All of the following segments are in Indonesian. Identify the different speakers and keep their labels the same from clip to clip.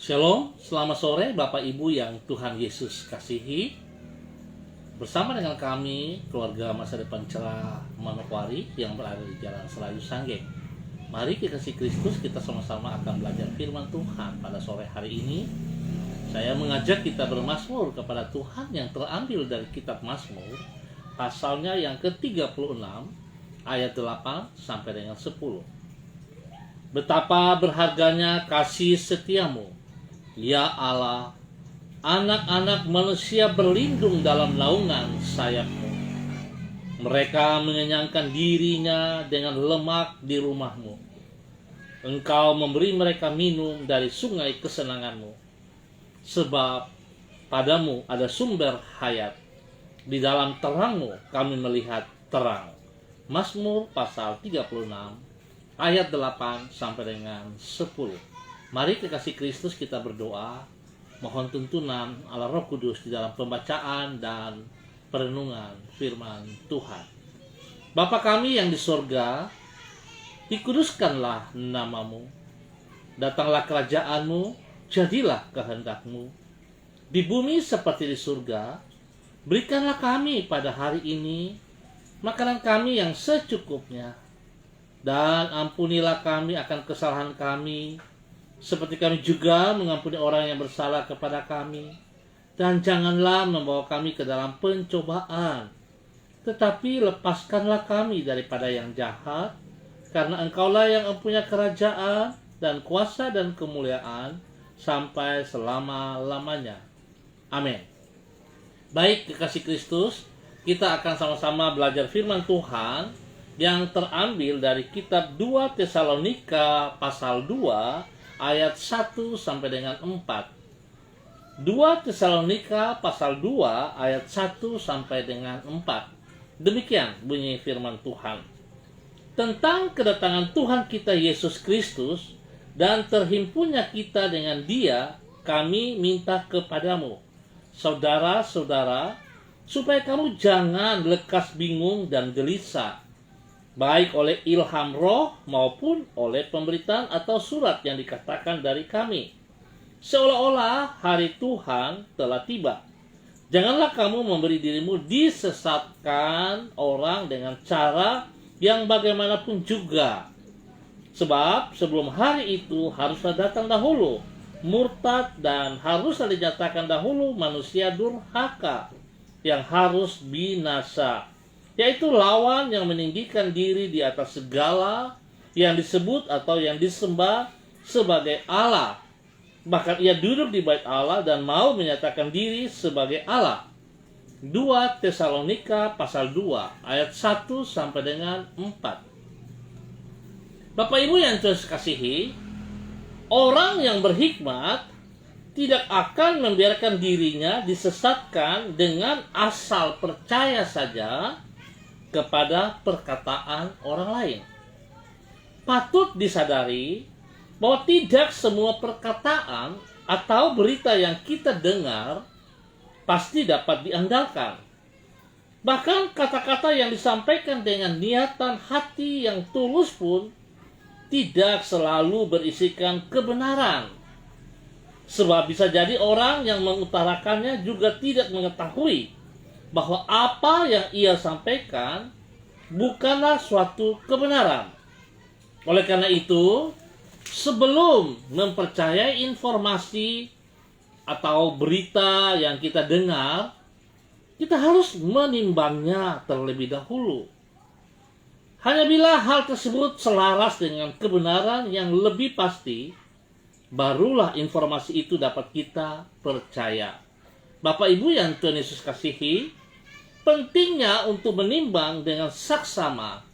Speaker 1: Shalom, selamat sore Bapak Ibu yang Tuhan Yesus kasihi. Bersama dengan kami, keluarga Masa Depan Cerah Manokwari yang berada di Jalan Selayu Sanggeng. Mari kekasih Kristus, kita sama-sama akan belajar firman Tuhan pada sore hari ini. Saya mengajak kita bermazmur kepada Tuhan yang terambil dari kitab Mazmur, pasalnya yang ke-36, ayat 8 sampai dengan 10. Betapa berharganya kasih setiamu, ya Allah, anak-anak manusia berlindung dalam naungan sayapmu. Mereka mengenyangkan dirinya dengan lemak di rumahmu. Engkau memberi mereka minum dari sungai kesenanganmu. Sebab padamu ada sumber hayat. Di dalam terangmu kami melihat terang. Mazmur pasal 36 ayat 8 sampai dengan 10. Mari kekasih Kristus, kita berdoa, mohon tuntunan Allah Roh Kudus di dalam pembacaan dan perenungan firman Tuhan. Bapa kami yang di surga, dikuduskanlah namamu, datanglah kerajaanmu, jadilah kehendakmu, di bumi seperti di surga. Berikanlah kami pada hari ini makanan kami yang secukupnya, dan ampunilah kami akan kesalahan kami, seperti kami juga mengampuni orang yang bersalah kepada kami. Dan janganlah membawa kami ke dalam pencobaan, tetapi lepaskanlah kami daripada yang jahat, karena Engkaulah yang mempunyai kerajaan dan kuasa dan kemuliaan sampai selama-lamanya. Amin. Baik kekasih Kristus, kita akan sama-sama belajar firman Tuhan yang terambil dari kitab 2 Tesalonika pasal 2 ayat 1 sampai dengan 4. 2 Tesalonika pasal 2 ayat 1 sampai dengan 4. Demikian bunyi firman Tuhan. Tentang kedatangan Tuhan kita Yesus Kristus dan terhimpunnya kita dengan Dia, kami minta kepadamu, saudara-saudara, supaya kamu jangan lekas bingung dan gelisah, baik oleh ilham roh maupun oleh pemberitaan atau surat yang dikatakan dari kami, seolah-olah hari Tuhan telah tiba. Janganlah kamu memberi dirimu disesatkan orang dengan cara yang bagaimanapun juga. Sebab sebelum hari itu haruslah datang dahulu murtad, dan haruslah dinyatakan dahulu manusia durhaka yang harus binasa, yaitu lawan yang meninggikan diri di atas segala yang disebut atau yang disembah sebagai Allah. Bahkan ia duduk di bait Allah dan mau menyatakan diri sebagai Allah. 2 Tesalonika pasal 2 ayat 1 sampai dengan 4. Bapak Ibu yang Tuhan kasihi, orang yang berhikmat tidak akan membiarkan dirinya disesatkan dengan asal percaya saja kepada perkataan orang lain. Patut disadari bahwa tidak semua perkataan atau berita yang kita dengar pasti dapat diandalkan. Bahkan kata-kata yang disampaikan dengan niatan hati yang tulus pun tidak selalu berisikan kebenaran. Sebab bisa jadi orang yang mengutarakannya juga tidak mengetahui bahwa apa yang ia sampaikan bukanlah suatu kebenaran. Oleh karena itu, sebelum mempercayai informasi atau berita yang kita dengar, kita harus menimbangnya terlebih dahulu. Hanya bila hal tersebut selaras dengan kebenaran yang lebih pasti, barulah informasi itu dapat kita percaya. Bapak Ibu yang Tuhan Yesus kasihi, pentingnya untuk menimbang dengan saksama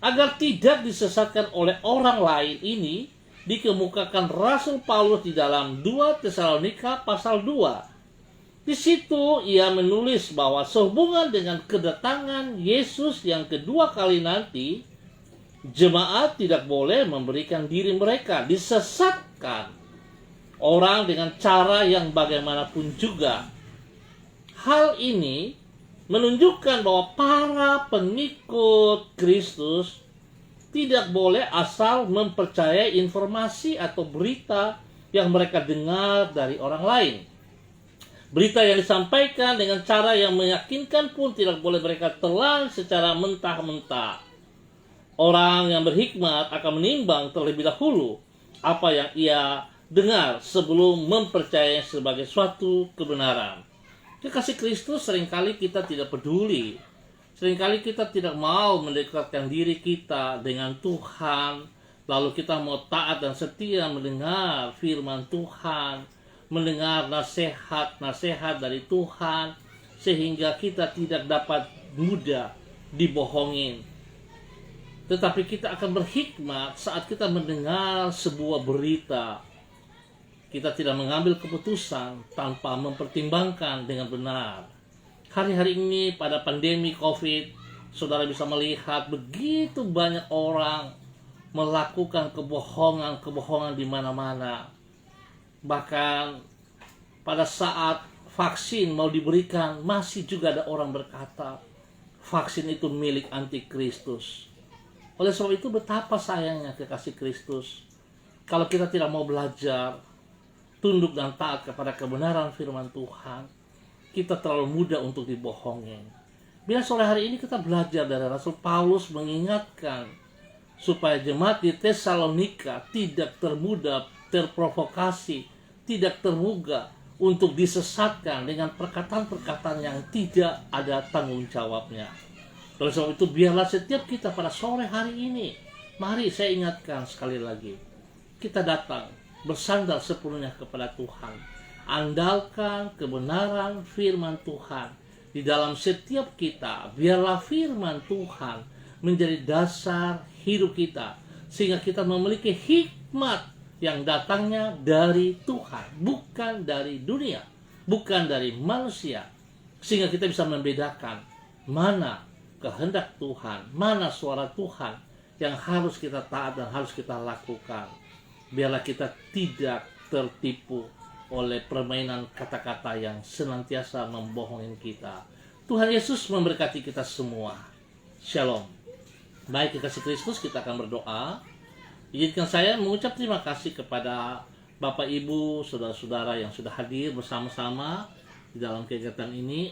Speaker 1: agar tidak disesatkan oleh orang lain ini dikemukakan Rasul Paulus di dalam 2 Tesalonika pasal 2. Di situ ia menulis bahwa sehubungan dengan kedatangan Yesus yang kedua kali nanti, jemaat tidak boleh memberikan diri mereka disesatkan orang dengan cara yang bagaimanapun juga. Hal ini menunjukkan bahwa para pengikut Kristus tidak boleh asal mempercayai informasi atau berita yang mereka dengar dari orang lain. Berita yang disampaikan dengan cara yang meyakinkan pun tidak boleh mereka telan secara mentah-mentah. Orang yang berhikmat akan menimbang terlebih dahulu apa yang ia dengar sebelum mempercayai sebagai suatu kebenaran. Kekasih Kristus, seringkali kita tidak peduli. Seringkali kita tidak mau mendekatkan diri kita dengan Tuhan. Lalu kita mau taat dan setia mendengar firman Tuhan, mendengar nasihat-nasihat dari Tuhan, sehingga kita tidak dapat mudah dibohongin. Tetapi kita akan berhikmat saat kita mendengar sebuah berita. Kita tidak mengambil keputusan tanpa mempertimbangkan dengan benar. Hari-hari ini pada pandemi COVID, saudara bisa melihat begitu banyak orang melakukan kebohongan di mana-mana. Bahkan pada saat vaksin mau diberikan, masih juga ada orang berkata, vaksin itu milik antikristus. Oleh sebab itu betapa sayangnya kekasih Kristus, kalau kita tidak mau belajar, tunduk dan taat kepada kebenaran firman Tuhan, kita terlalu mudah untuk dibohongin. Bila sore hari ini kita belajar dari Rasul Paulus mengingatkan supaya jemaat di Tesalonika tidak termudah terprovokasi, tidak termudah untuk disesatkan dengan perkataan-perkataan yang tidak ada tanggung jawabnya. Oleh sebab itu biarlah setiap kita pada sore hari ini, mari saya ingatkan sekali lagi, kita datang bersandar sepenuhnya kepada Tuhan. Andalkan kebenaran firman Tuhan di dalam setiap kita. Biarlah firman Tuhan menjadi dasar hidup kita, sehingga kita memiliki hikmat yang datangnya dari Tuhan, bukan dari dunia, bukan dari manusia, sehingga kita bisa membedakan mana kehendak Tuhan, mana suara Tuhan yang harus kita taat dan harus kita lakukan. Biarlah kita tidak tertipu oleh permainan kata-kata yang senantiasa membohongin kita. Tuhan Yesus memberkati kita semua. Shalom. Baik kekasih Kristus, kita akan berdoa. Izinkan saya mengucap terima kasih kepada Bapak Ibu, saudara-saudara yang sudah hadir bersama-sama di dalam kegiatan ini.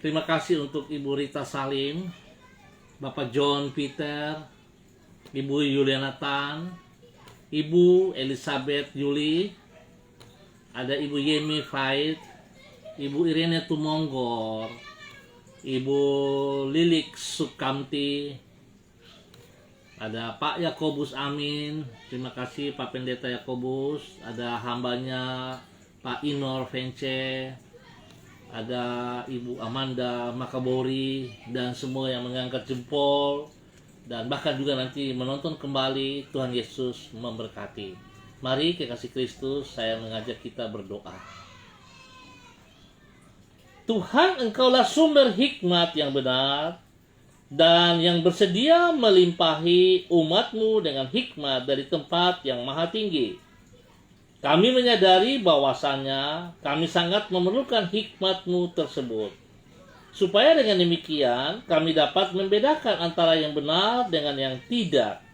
Speaker 1: Terima kasih untuk Ibu Rita Salim, Bapak John Peter, Ibu Yuliana Tan, Ibu Elizabeth Yuli, ada Ibu Yemi Faid, Ibu Irene Tumonggor, Ibu Lilik Sukamti, ada Pak Yakobus Amin, terima kasih Pak Pendeta Yakobus, ada hambanya Pak Inor Vence, ada Ibu Amanda Makabori, dan semua yang mengangkat jempol, dan bahkan juga nanti menonton kembali. Tuhan Yesus memberkati. Mari kekasih Kristus, saya mengajak kita berdoa. Tuhan, Engkaulah sumber hikmat yang benar dan yang bersedia melimpahi umat-Mu dengan hikmat dari tempat yang maha tinggi. Kami menyadari bahwasannya kami sangat memerlukan hikmat-Mu tersebut, supaya dengan demikian kami dapat membedakan antara yang benar dengan yang tidak,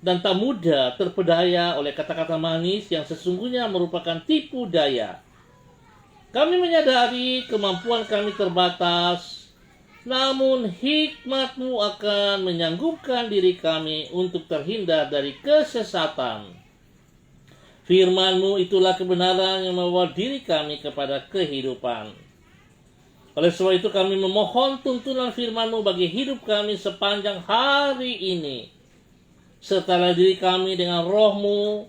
Speaker 1: dan tak mudah terpedaya oleh kata-kata manis yang sesungguhnya merupakan tipu daya. Kami menyadari kemampuan kami terbatas, namun hikmat-Mu akan menyanggupkan diri kami untuk terhindar dari kesesatan. Firman-Mu itulah kebenaran yang membawa diri kami kepada kehidupan. Oleh sebab itu kami memohon tuntunan firman-Mu bagi hidup kami sepanjang hari ini. Sertalah diri kami dengan Roh-Mu,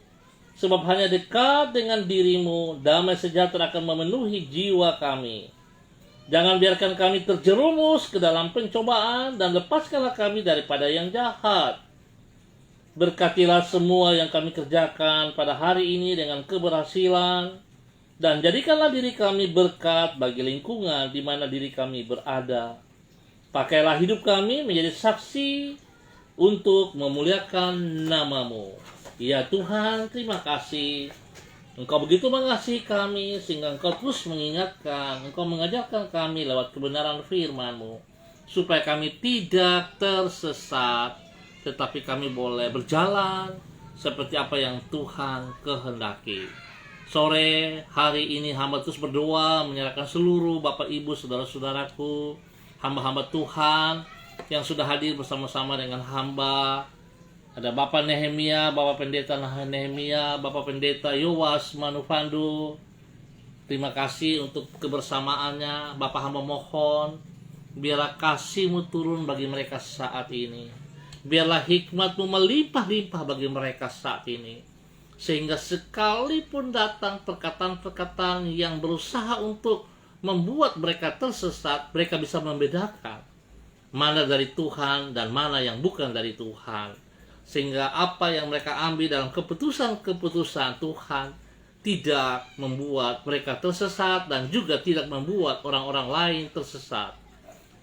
Speaker 1: sebab hanya dekat dengan diri-Mu, damai sejahtera akan memenuhi jiwa kami. Jangan biarkan kami terjerumus ke dalam pencobaan, dan lepaskanlah kami daripada yang jahat. Berkatilah semua yang kami kerjakan pada hari ini dengan keberhasilan, dan jadikanlah diri kami berkat bagi lingkungan di mana diri kami berada. Pakailah hidup kami menjadi saksi untuk memuliakan nama-Mu. Ya Tuhan, terima kasih. Engkau begitu mengasihi kami sehingga Engkau terus mengingatkan, Engkau mengajarkan kami lewat kebenaran firman-Mu, supaya kami tidak tersesat, tetapi kami boleh berjalan seperti apa yang Tuhan kehendaki. Sore hari ini hamba terus berdoa menyerahkan seluruh Bapak Ibu saudara-saudaraku, hamba-hamba Tuhan yang sudah hadir bersama-sama dengan hamba. Ada Bapak Nehemia, Bapak Pendeta Nehemia, Bapak Pendeta Yowas Manufandu. Terima kasih untuk kebersamaannya. Bapak hamba mohon, biarlah kasih-Mu turun bagi mereka saat ini. Biarlah hikmat-Mu melimpah-limpah bagi mereka saat ini. Sehingga sekalipun datang perkataan-perkataan yang berusaha untuk membuat mereka tersesat, mereka bisa membedakan mana dari Tuhan dan mana yang bukan dari Tuhan. Sehingga apa yang mereka ambil dalam keputusan-keputusan Tuhan tidak membuat mereka tersesat dan juga tidak membuat orang-orang lain tersesat.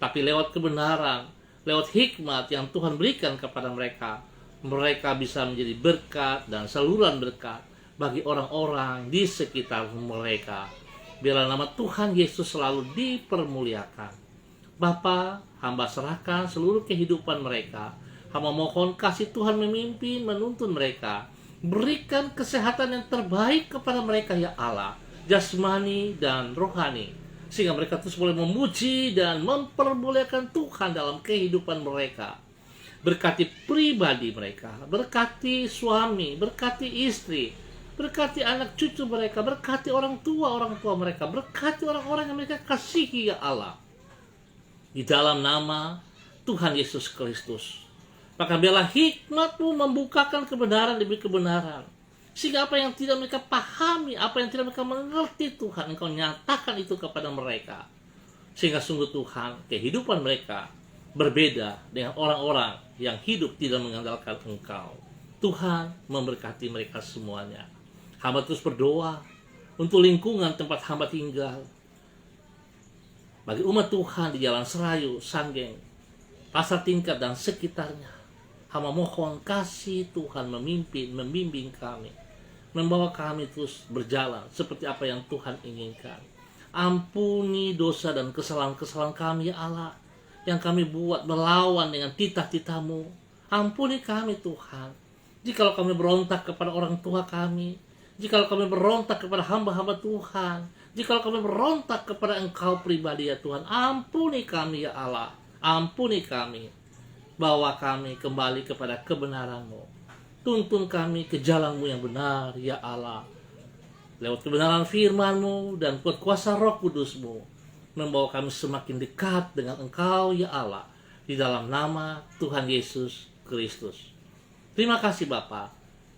Speaker 1: Tapi lewat kebenaran, lewat hikmat yang Tuhan berikan kepada mereka, mereka bisa menjadi berkat dan saluran berkat bagi orang-orang di sekitar mereka. Biarlah nama Tuhan Yesus selalu dipermuliakan. Bapa, hamba serahkan seluruh kehidupan mereka. Hamba mohon kasih Tuhan memimpin, menuntun mereka. Berikan kesehatan yang terbaik kepada mereka ya Allah, jasmani dan rohani. Sehingga mereka terus boleh memuji dan mempermuliakan Tuhan dalam kehidupan mereka. Berkati pribadi mereka, berkati suami, berkati istri, berkati anak cucu mereka, berkati orang tua mereka, berkati orang-orang yang mereka kasihi ya Allah. Di dalam nama Tuhan Yesus Kristus. Maka biarlah hikmat-Mu membukakan kebenaran demi kebenaran. Sehingga apa yang tidak mereka pahami, apa yang tidak mereka mengerti Tuhan, Engkau nyatakan itu kepada mereka. Sehingga sungguh Tuhan, kehidupan mereka berbeda dengan orang-orang yang hidup tidak mengandalkan Engkau. Tuhan memberkati mereka semuanya. Hamba terus berdoa untuk lingkungan tempat hamba tinggal. Bagi umat Tuhan di Jalan Serayu, Sanggeng, Pasar Tingkat dan sekitarnya. Hamba mohon kasih Tuhan memimpin, membimbing kami. Membawa kami terus berjalan seperti apa yang Tuhan inginkan. Ampuni dosa dan kesalahan-kesalahan kami ya Allah, yang kami buat melawan dengan titah-titah-Mu. Ampuni kami Tuhan. Jikalau kami berontak kepada orang tua kami, jikalau kami berontak kepada hamba-hamba Tuhan, jikalau kami berontak kepada Engkau pribadi ya Tuhan, ampuni kami ya Allah. Ampuni kami. Bawa kami kembali kepada kebenaran-Mu. Tuntun kami ke jalan-Mu yang benar ya Allah. Lewat kebenaran firman-Mu dan kuasa Roh Kudus-Mu, membawa kami semakin dekat dengan Engkau ya Allah. Di dalam nama Tuhan Yesus Kristus. Terima kasih Bapa.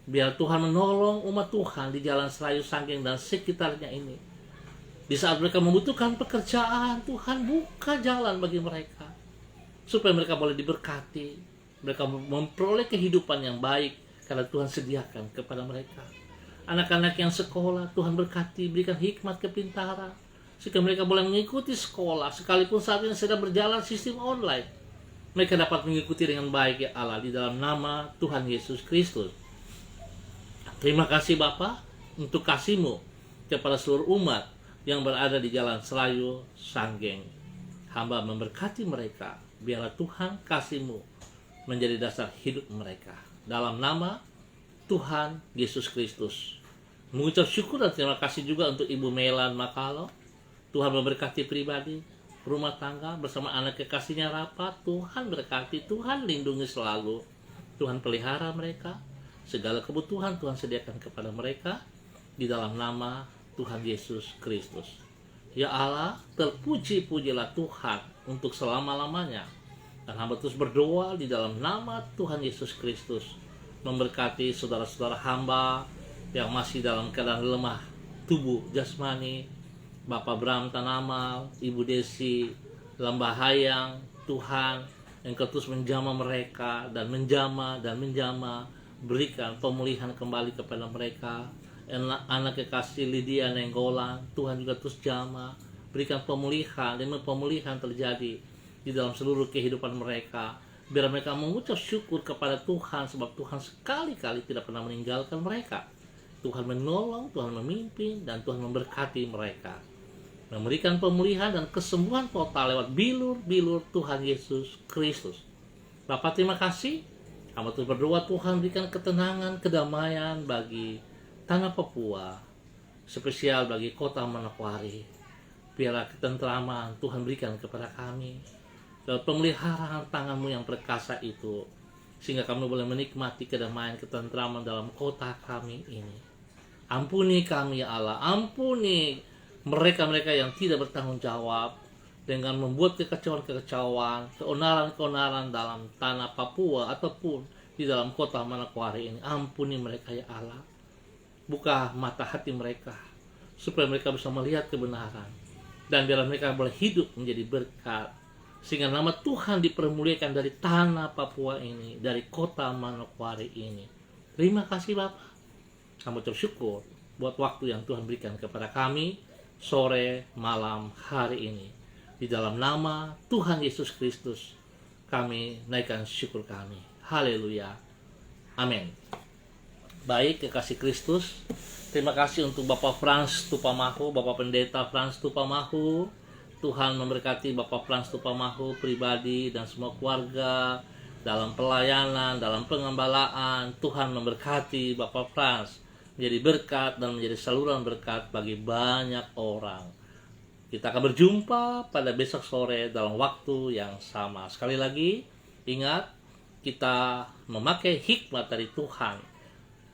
Speaker 1: Biar Tuhan menolong umat Tuhan di Jalan Serayu, Sanggeng dan sekitarnya ini. Di saat mereka membutuhkan pekerjaan, Tuhan buka jalan bagi mereka. Supaya mereka boleh diberkati, mereka memperoleh kehidupan yang baik karena Tuhan sediakan kepada mereka. Anak-anak yang sekolah, Tuhan berkati, berikan hikmat kepintaran, sehingga mereka boleh mengikuti sekolah, sekalipun saat ini sedang berjalan sistem online. Mereka dapat mengikuti dengan baik ya Allah, di dalam nama Tuhan Yesus Kristus. Terima kasih Bapa untuk kasih-Mu kepada seluruh umat yang berada di Jalan Serayu, Sanggeng. Hamba memberkati mereka. Biarlah Tuhan kasih-Mu menjadi dasar hidup mereka. Dalam nama Tuhan Yesus Kristus. Mengucap syukur dan terima kasih juga untuk Ibu Melan Makalo. Tuhan memberkati pribadi, rumah tangga bersama anak kekasihnya rapat. Tuhan berkati, Tuhan lindungi selalu. Tuhan pelihara mereka. Segala kebutuhan Tuhan sediakan kepada mereka. Di dalam nama Tuhan Yesus Kristus. Ya Allah, terpuji-pujilah Tuhan untuk selama-lamanya. Dan hamba terus berdoa di dalam nama Tuhan Yesus Kristus. Memberkati saudara-saudara hamba yang masih dalam keadaan lemah tubuh jasmani. Bapak Bram Tanamal, Ibu Desi, Lambah Hayang, Tuhan, Engkau terus menjamah mereka dan menjamah. Berikan pemulihan kembali kepada mereka. Anak kekasih Lydia Nenggolan, Tuhan juga terus jamah, berikan pemulihan dan pemulihan terjadi di dalam seluruh kehidupan mereka. Biar mereka mengucap syukur kepada Tuhan, sebab Tuhan sekali-kali tidak pernah meninggalkan mereka. Tuhan menolong, Tuhan memimpin, dan Tuhan memberkati mereka. Memberikan pemulihan dan kesembuhan total lewat bilur-bilur Tuhan Yesus Kristus. Bapak terima kasih. Hamba terus berdoa Tuhan berikan ketenangan, kedamaian bagi tanah Papua, spesial bagi kota Manokwari. Biarlah ketentraman Tuhan berikan kepada kami, dan pemeliharaan tangan-Mu yang perkasa itu, sehingga kami boleh menikmati kedamaian, ketentraman dalam kota kami ini. Ampuni kami ya Allah, ampuni mereka-mereka yang tidak bertanggung jawab dengan membuat kekacauan-kekacauan, keonaran-keonaran dalam tanah Papua ataupun di dalam kota Manokwari ini. Ampuni mereka ya Allah. Buka mata hati mereka supaya mereka bisa melihat kebenaran, dan biarlah mereka boleh hidup menjadi berkat, sehingga nama Tuhan dipermuliakan dari tanah Papua ini, dari kota Manokwari ini. Terima kasih Bapak. Kami bersyukur buat waktu yang Tuhan berikan kepada kami sore, malam, hari ini. Di dalam nama Tuhan Yesus Kristus kami naikkan syukur kami. Haleluya. Amin. Baik, kekasih Kristus, terima kasih untuk Bapak Frans Tupamahu, Bapak Pendeta Frans Tupamahu. Tuhan memberkati Bapak Frans Tupamahu pribadi dan semua keluarga dalam pelayanan, dalam pengembalaan. Tuhan memberkati Bapak Frans menjadi berkat dan menjadi saluran berkat bagi banyak orang. Kita akan berjumpa pada besok sore dalam waktu yang sama. Sekali lagi, ingat, kita memakai hikmat dari Tuhan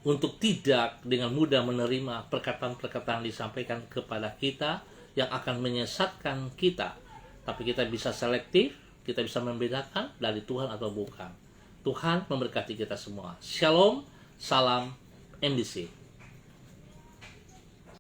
Speaker 1: untuk tidak dengan mudah menerima perkataan-perkataan disampaikan kepada kita yang akan menyesatkan kita. Tapi kita bisa selektif, kita bisa membedakan dari Tuhan atau bukan. Tuhan memberkati kita semua. Shalom, salam MDC.